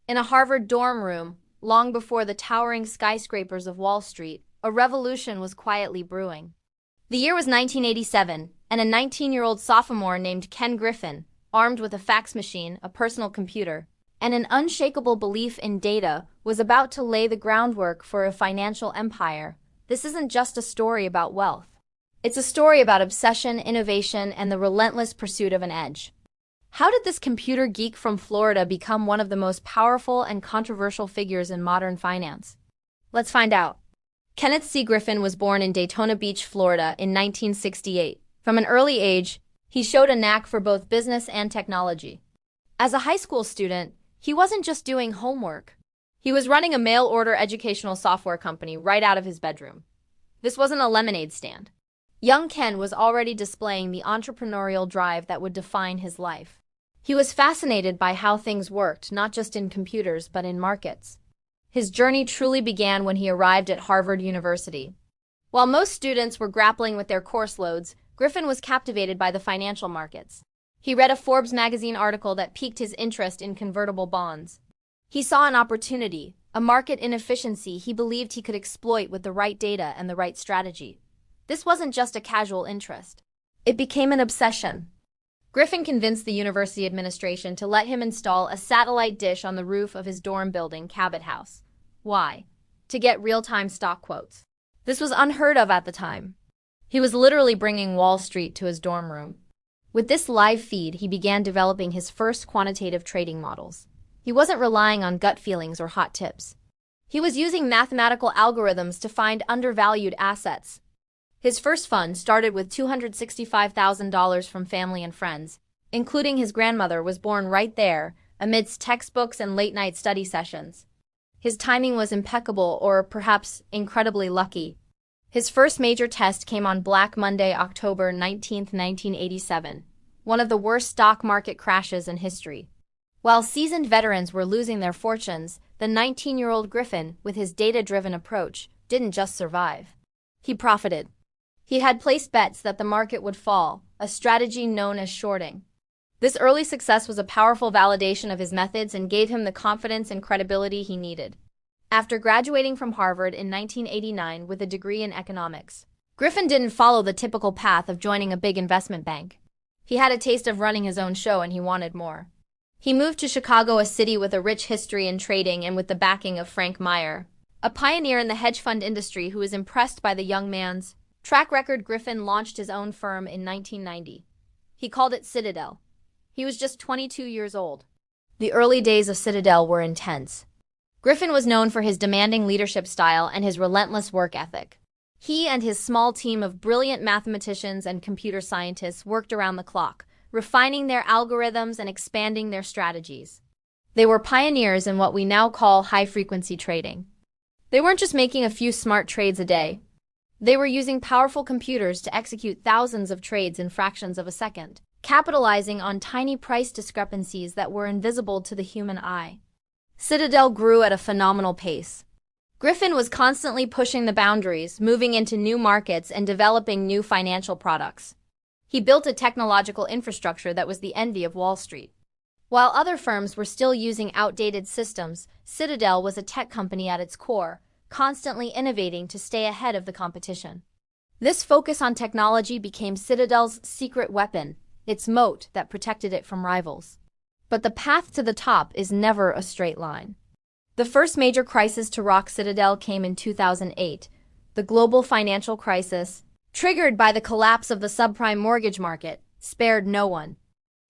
In a Harvard dorm room, long before the towering skyscrapers of Wall Street, a revolution was quietly brewing. The year was 1987, and a 19-year-old sophomore named Ken Griffin, armed with a fax machine, a personal computer, and an unshakable belief in data, was about to lay the groundwork for a financial empire. This isn't just a story about wealth. It's a story about obsession, innovation, and the relentless pursuit of an edge. How did this computer geek from Florida become one of the most powerful and controversial figures in modern finance? Let's find out. Kenneth C. Griffin was born in Daytona Beach, Florida in 1968. From an early age, he showed a knack for both business and technology. As a high school student, he wasn't just doing homework. He was running a mail-order educational software company right out of his bedroom. This wasn't a lemonade stand. Young Ken was already displaying the entrepreneurial drive that would define his life. He was fascinated by how things worked, not just in computers, but in markets. His journey truly began when he arrived at Harvard University. While most students were grappling with their course loads, Griffin was captivated by the financial markets. He read a Forbes magazine article that piqued his interest in convertible bonds. He saw an opportunity, a market inefficiency he believed he could exploit with the right data and the right strategy. This wasn't just a casual interest. It became an obsession. Griffin convinced the university administration to let him install a satellite dish on the roof of his dorm building, Cabot House. Why? To get real-time stock quotes. This was unheard of at the time. He was literally bringing Wall Street to his dorm room. With this live feed, he began developing his first quantitative trading models. He wasn't relying on gut feelings or hot tips. He was using mathematical algorithms to find undervalued assets. His first fund, started with $265,000 from family and friends, including his grandmother, was born right there, amidst textbooks and late-night study sessions. His timing was impeccable, or perhaps incredibly lucky. His first major test came on Black Monday, October 19, 1987, one of the worst stock market crashes in history. While seasoned veterans were losing their fortunes, the 19-year-old Griffin, with his data-driven approach, didn't just survive. He profited. He had placed bets that the market would fall, a strategy known as shorting. This early success was a powerful validation of his methods and gave him the confidence and credibility he needed. After graduating from Harvard in 1989 with a degree in economics, Griffin didn't follow the typical path of joining a big investment bank. He had a taste of running his own show and he wanted more. He moved to Chicago, a city with a rich history in trading and with the backing of Frank Meyer, a pioneer in the hedge fund industry who was impressed by the young man's track record. Griffin launched his own firm in 1990. He called it Citadel. He was just 22 years old. The early days of Citadel were intense. Griffin was known for his demanding leadership style and his relentless work ethic. He and his small team of brilliant mathematicians and computer scientists worked around the clock, refining their algorithms and expanding their strategies. They were pioneers in what we now call high-frequency trading. They weren't just making a few smart trades a day. They were using powerful computers to execute thousands of trades in fractions of a second, capitalizing on tiny price discrepancies that were invisible to the human eye. Citadel grew at a phenomenal pace. Griffin was constantly pushing the boundaries, moving into new markets and developing new financial products. He built a technological infrastructure that was the envy of Wall Street. While other firms were still using outdated systems, Citadel was a tech company at its core, constantly innovating to stay ahead of the competition. This focus on technology became Citadel's secret weapon, its moat that protected it from rivals. But the path to the top is never a straight line. The first major crisis to rock Citadel came in 2008, the global financial crisis, triggered by the collapse of the subprime mortgage market, spared no one.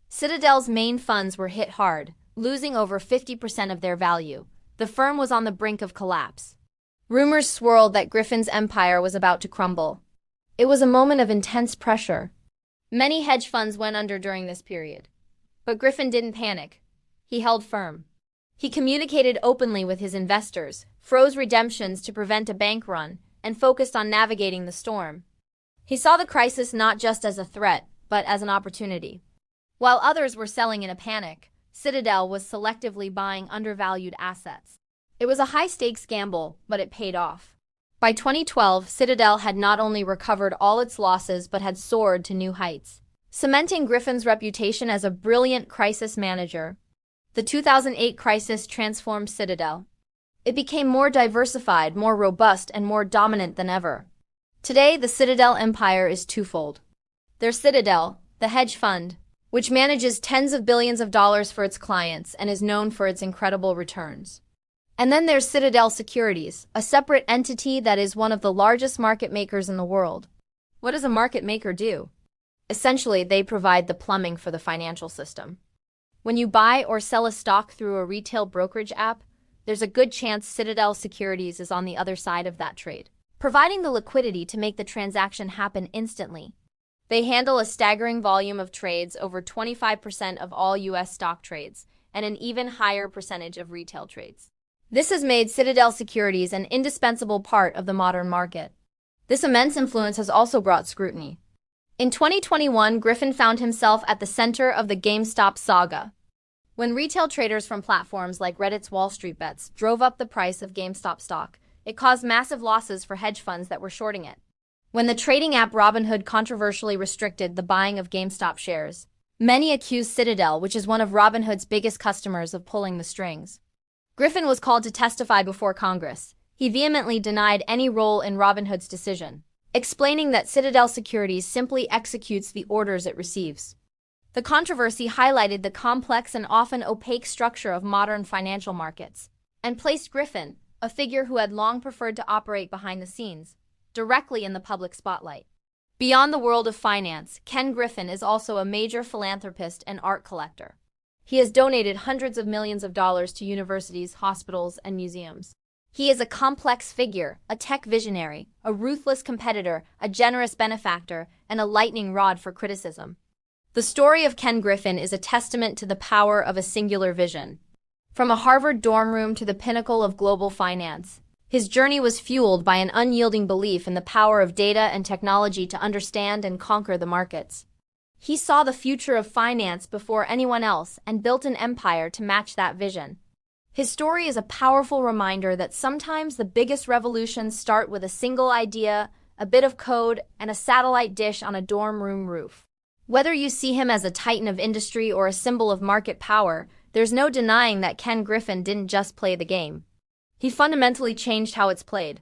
Citadel's main funds were hit hard, losing over 50% of their value. The firm was on the brink of collapse. Rumors swirled that Griffin's empire was about to crumble. It was a moment of intense pressure. Many hedge funds went under during this period. But Griffin didn't panic. He held firm. He communicated openly with his investors, froze redemptions to prevent a bank run, and focused on navigating the storm. He saw the crisis not just as a threat, but as an opportunity. While others were selling in a panic, Citadel was selectively buying undervalued assets. It was a high-stakes gamble, but it paid off. By 2012, Citadel had not only recovered all its losses but had soared to new heights, cementing Griffin's reputation as a brilliant crisis manager. The 2008 crisis transformed Citadel. It became more diversified, more robust, and more dominant than ever. Today, the Citadel empire is twofold. There's Citadel, the hedge fund, which manages tens of billions of dollars for its clients and is known for its incredible returns. And then there's Citadel Securities, a separate entity that is one of the largest market makers in the world. What does a market maker do? Essentially, they provide the plumbing for the financial system. When you buy or sell a stock through a retail brokerage app, there's a good chance Citadel Securities is on the other side of that trade, providing the liquidity to make the transaction happen instantly. They handle a staggering volume of trades, over 25% of all U.S. stock trades, and an even higher percentage of retail trades. This has made Citadel Securities an indispensable part of the modern market. This immense influence has also brought scrutiny. In 2021, Griffin found himself at the center of the GameStop saga. When retail traders from platforms like Reddit's Wall Street Bets drove up the price of GameStop stock, it caused massive losses for hedge funds that were shorting it. When the trading app Robinhood controversially restricted the buying of GameStop shares, many accused Citadel, which is one of Robinhood's biggest customers, of pulling the strings. Griffin was called to testify before Congress. He vehemently denied any role in Robinhood's decision, explaining that Citadel Securities simply executes the orders it receives. The controversy highlighted the complex and often opaque structure of modern financial markets, and placed Griffin, a figure who had long preferred to operate behind the scenes, directly in the public spotlight. Beyond the world of finance, Ken Griffin is also a major philanthropist and art collector. He has donated hundreds of millions of dollars to universities, hospitals, and museums. He is a complex figure, a tech visionary, a ruthless competitor, a generous benefactor, and a lightning rod for criticism. The story of Ken Griffin is a testament to the power of a singular vision. From a Harvard dorm room to the pinnacle of global finance, his journey was fueled by an unyielding belief in the power of data and technology to understand and conquer the markets. He saw the future of finance before anyone else and built an empire to match that vision. His story is a powerful reminder that sometimes the biggest revolutions start with a single idea, a bit of code, and a satellite dish on a dorm room roof. Whether you see him as a titan of industry or a symbol of market power, there's no denying that Ken Griffin didn't just play the game. He fundamentally changed how it's played.